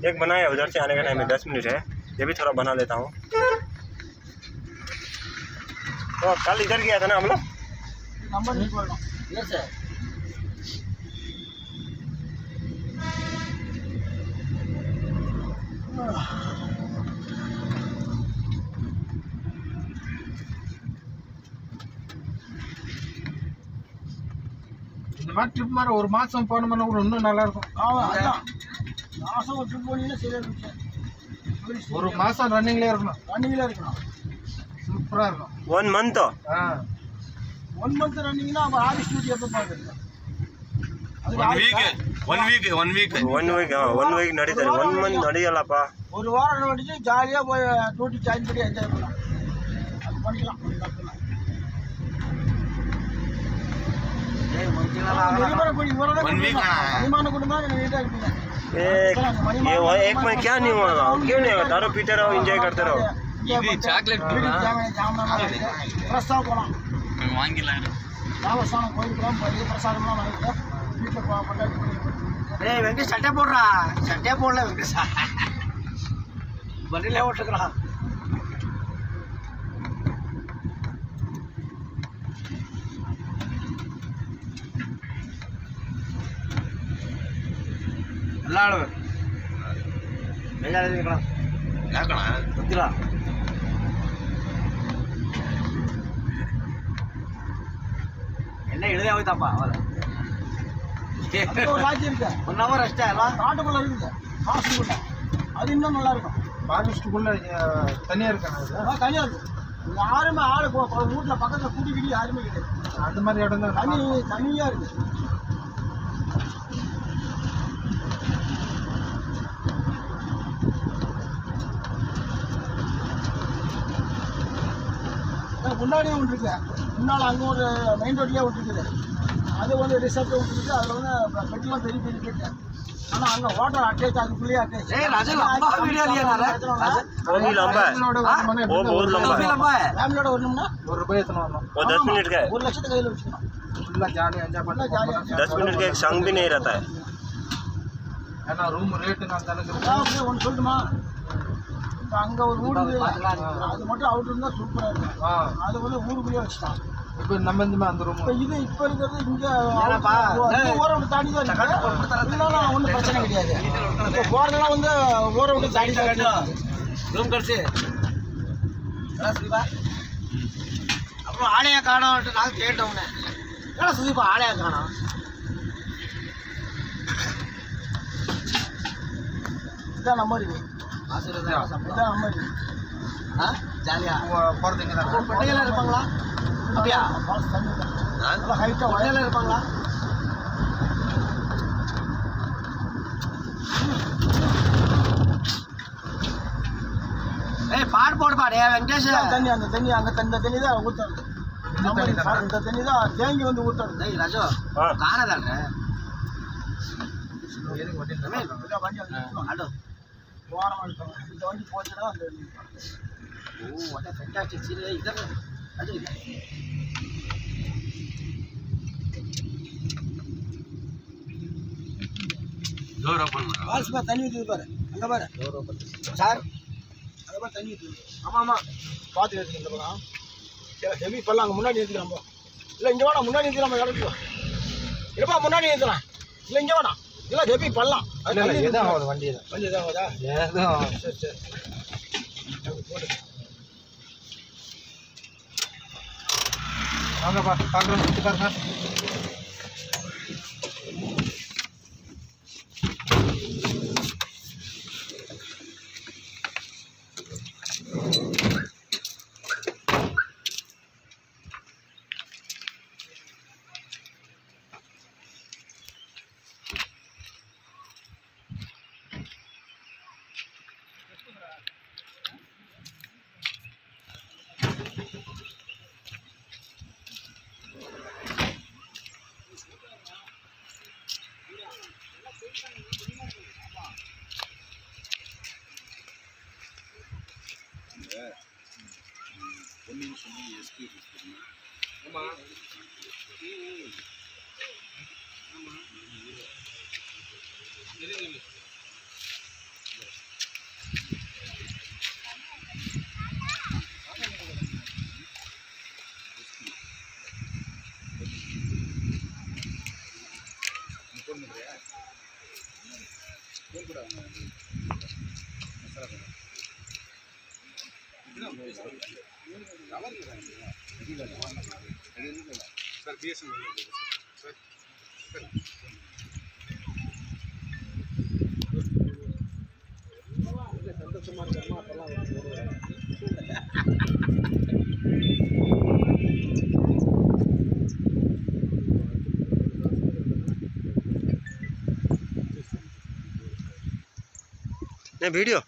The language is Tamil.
एक बनाया उधर से आने का टाइम है 10 मिनट है, ये भी थोड़ा बना लेता हूँ। तो कल इधर गया था ना हम लोग, नंबर नहीं बोल रहा इधर से இந்த மாதிரி ட்ரிப் மாதிரி ஒரு மாசம் போனோம்னா கூட இன்னும் நல்லா இருக்கும். மாசம் ஒரு ட்ரிப் போனீங்கன்னா சரியா இருக்கும். ஒரு மாசம் ரன்னிங்ல இருக்கணும் சூப்பரா இருக்கும். 1 month 1 month ரன்னிங்னா அப்ப ஆபீஸ் டியூட்டி எப்ப பாக்குறது? 1 week ನಡೀತಾರೆ. 1 month ನಡೆಯಲ್ಲಪ್ಪ. ஒரு வாரம் நடிச்சு ஜாலியா போய் டியூட்டி ஜாயின் பண்ணி என்ஜாய் பண்ணலாம். அது பண்ணிக்கலாம். एक में क्या नहीं होगा, क्यों नहीं होगा, दारू पीते रहो, एंजॉय करते रहो। சாக்லேட் பிரசாதம் போலாம் வாங்கிடலாம். தேவஸ்தானம் கோயிலுக்குலாம் போய் பிரசாதம்லாம் வாங்கிட்டு வீட்டில் கொண்டாடி. வெங்கடேஷ் சட்டை போடுறா, சட்டையே போடல வெங்கடேஷ், வண்டியிலே ஓட்டுக்கிறான். ಎಲ್ಲ ಆಡ್ಬೇಕು, ಬೇಜಾರಿಲ್ಲ ಯಾಕಣ ಗೊತ್ತಿಲ್ಲ. என்ன எழுதே போய்த்தாப்பா அவரை ராஜ்யம் இருக்கு. 1 hour அಷ್ಟೇ ಅಲ್ಲ, காட்டுக்குள்ள இருக்குது ஃபாரஸ்ட்டுக்குள்ள, அது இன்னும் நல்லா இருக்கும். ஃபாரஸ்ட்டுக்குள்ள தனியாக இருக்காங்க, தனியாக இருக்கு. யாருமே ஆளு வீட்டில் பக்கத்தில் கூட்டிக்கிட்டு யாருமே கிடையாது. அந்த மாதிரி இடம் தான் தனியாக இருக்குது. முன்னாடியே ஒன்று இருக்கு, முன்னால் அங்கே ஒரு மெயின் ரோட்லேயே ஒன்று இருக்குது. அது வந்து ரிசர்ட் ஒன்று இருக்குது. அதில் வந்து பெட்லாம் பெரிய பெரிய பெட்டு. ஆனால் அங்கே ஹோட்டல் அட்டேச், அதுக்குள்ளேயே அட்டேச். ஃபேமிலியோட வரணும்னா ₹1 எத்தனை வரணும்? 10 मिनट का 1 லட்சத்து கையில் வச்சுக்கணும். ஃபுல்லாக ஜாலியாக என்ஜாய் பண்ணலாம். ஜாலியாக 10 मिनट का एक संग भी नहीं रहता है. ஏன்னா ரூம் ரேட்டு நான் தனக்கு ஒன்று சொல்லட்டுமா? இப்போ அங்கே ஒரு வீடு அது மட்டும் அவுட் இருந்தால் சூப்பராக இருக்கும். அது வந்து ஊருக்குள்ளேயே வச்சுட்டான். இப்போ நம்ம இந்த அந்த ரூம் இப்போ இருக்கிறது இங்கே ஓர விட்டு தாண்டி தான் இருந்தாலும் ஒன்றும் பிரச்சனை கிடையாது. இப்போ போகிறதெல்லாம் வந்து ஓர விட்டு தாண்டி தான் ரூம் கிடச்சி. அப்புறம் ஆலையா காணோன்ட்டு நாங்கள் கேட்டோம்னே, ஏன்னா சுதீப்பா ஆலையா காணோம். இதுதான் நம்ம இருக்கு ஜாலியாக போகிறதுங்க. பெண்ணையெல்லாம் இருப்பாங்களா? அப்படியா? ஹைட்டாக உடையெல்லாம் இருப்பாங்களா? பாடு போடு பாடு வெங்கடேஷ். தண்ணி அந்த தண்ணி அங்கே இந்த தண்ணி தான் ஊற்றுறது. இந்த தண்ணி தான் தேங்கி வந்து ஊற்றுறது. ராஜோ காணதாங்க வண்டி ஓரமாக இருக்கும். இந்த வண்டி போச்சுன்னா அந்த அதான் ஃபென்டாஸ்டிக் சீரியல் இதெல்லாம் அது வால்ஸ்மா தண்ணி ஊற்றுது பாரு, அங்கே பாரு சார், அங்கே பாரு தண்ணி ஊற்றுது. ஆமாம் ஆமாம் பார்த்து எடுத்துக்க. இந்த பக்கம் ஹெவி பல்லாம் அங்கே முன்னாடி ஏற்றிக்கலாம். இல்லை இங்கே வேணாம், முன்னாடி ஏற்றிக்கலாம். இடத்துக்கு இல்லைப்பா, முன்னாடி ஏற்றலாம். இல்லை இங்கே வேணாம், இல்லை ஹெவி பல்லாம். எதான் ஆகுது வண்டி தான் ஆகுதா? சரி சரி போடு. வாங்கப்பா பார்க்குறோம், சுற்றி பாருங்க. नहीं वीडियो